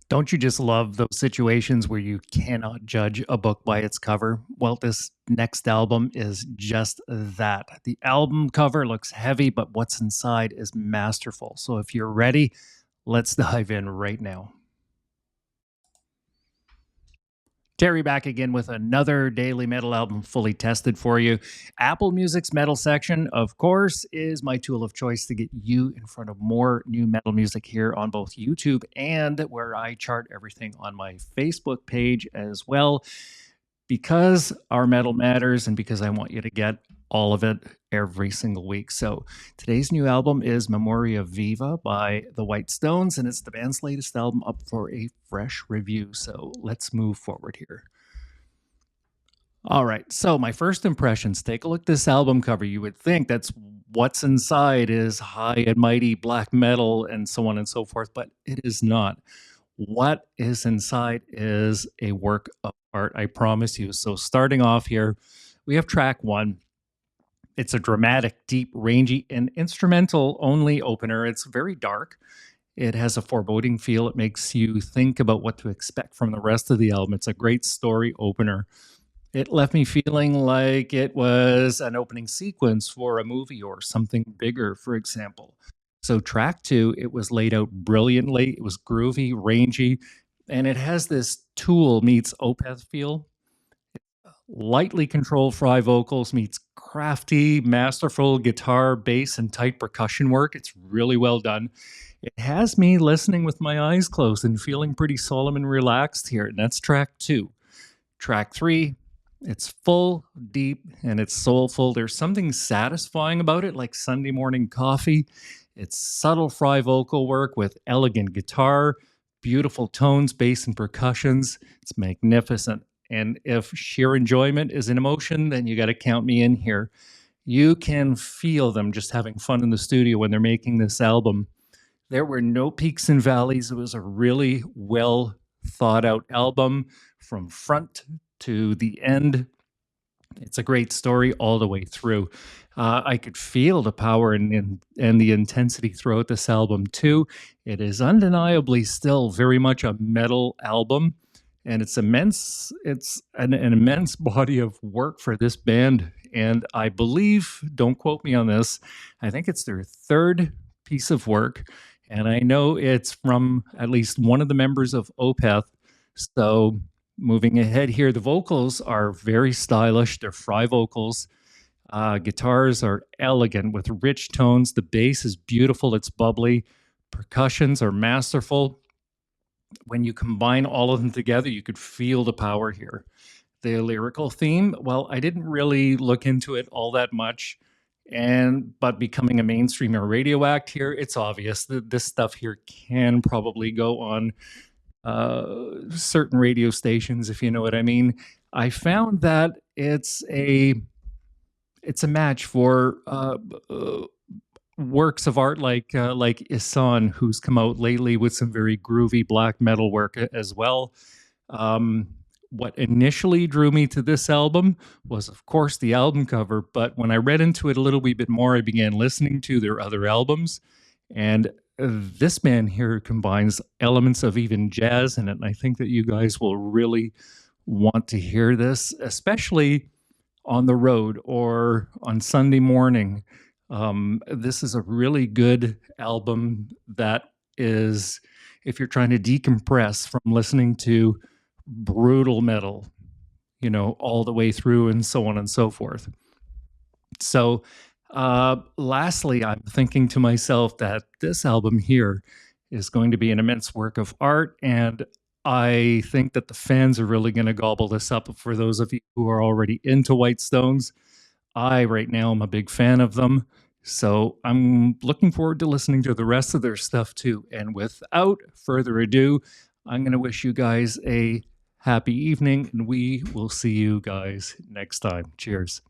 Don't you just love those situations where you cannot judge a book by its cover? Well, this next album is just that. The album cover looks heavy, but what's inside is masterful. So if you're ready, let's dive in right now. Terry back again with another daily metal album fully tested for you. Apple Music's metal section, of course, is my tool of choice to get you in front of more new metal music here on both YouTube and where I chart everything on my Facebook page as well, because our metal matters and because I want you to get all of it every single week. So today's new album is Memoria Viva by the White Stones, and it's the band's latest album up for a fresh review. So let's move forward here. All right. So my first impressions, take a look at this album cover. You would think that's what's inside is high and mighty black metal and so on and so forth, but it is not. What is inside is a work of art, I promise you. So starting off here, we have track one. It's a dramatic, deep, rangy, and instrumental only opener. It's very dark. It has a foreboding feel. It makes you think about what to expect from the rest of the album. It's a great story opener. It left me feeling like it was an opening sequence for a movie or something bigger, for example. So, track two, it was laid out brilliantly. It was groovy, rangy, and it has this Tool meets Opeth feel. Lightly controlled fry vocals meets crafty, masterful guitar, bass, and tight percussion work. It's really well done. It has me listening with my eyes closed and feeling pretty solemn and relaxed here. And that's track two. Track three, it's full, deep, and it's soulful. There's something satisfying about it, like Sunday morning coffee. It's subtle fry vocal work with elegant guitar, beautiful tones, bass, and percussions. It's magnificent. And if sheer enjoyment is an emotion, then you got to count me in here. You can feel them just having fun in the studio when they're making this album. There were no peaks and valleys. It was a really well thought out album from front to the end. It's a great story all the way through. I could feel the power and the intensity throughout this album too. It is undeniably still very much a metal album, and it's immense. It's an immense body of work for this band, and I believe, don't quote me on this, I think it's their third piece of work, and I know it's from at least one of the members of Opeth. So moving ahead here, the vocals are very stylish. They're fry vocals. Guitars are elegant with rich tones. The bass is beautiful. It's bubbly. Percussions are masterful. When you combine all of them together, you could feel the power here. The lyrical theme, well, I didn't really look into it all that much, but becoming a mainstream or radio act here, it's obvious that this stuff here can probably go on certain radio stations, if you know what I mean. I found that it's a match for works of art like Isan, who's come out lately with some very groovy black metal work as well. What initially drew me to this album was, of course, the album cover, but when I read into it a little wee bit more, I began listening to their other albums, and this band here combines elements of even jazz in it, and I think that you guys will really want to hear this, especially on the road or on Sunday morning. This is a really good album that is, if you're trying to decompress from listening to brutal metal, all the way through and so on and so forth. So, lastly, I'm thinking to myself that this album here is going to be an immense work of art, and I think that the fans are really going to gobble this up. For those of you who are already into White Stones, I right now am a big fan of them. So I'm looking forward to listening to the rest of their stuff too. And without further ado, I'm going to wish you guys a happy evening, and we will see you guys next time. Cheers.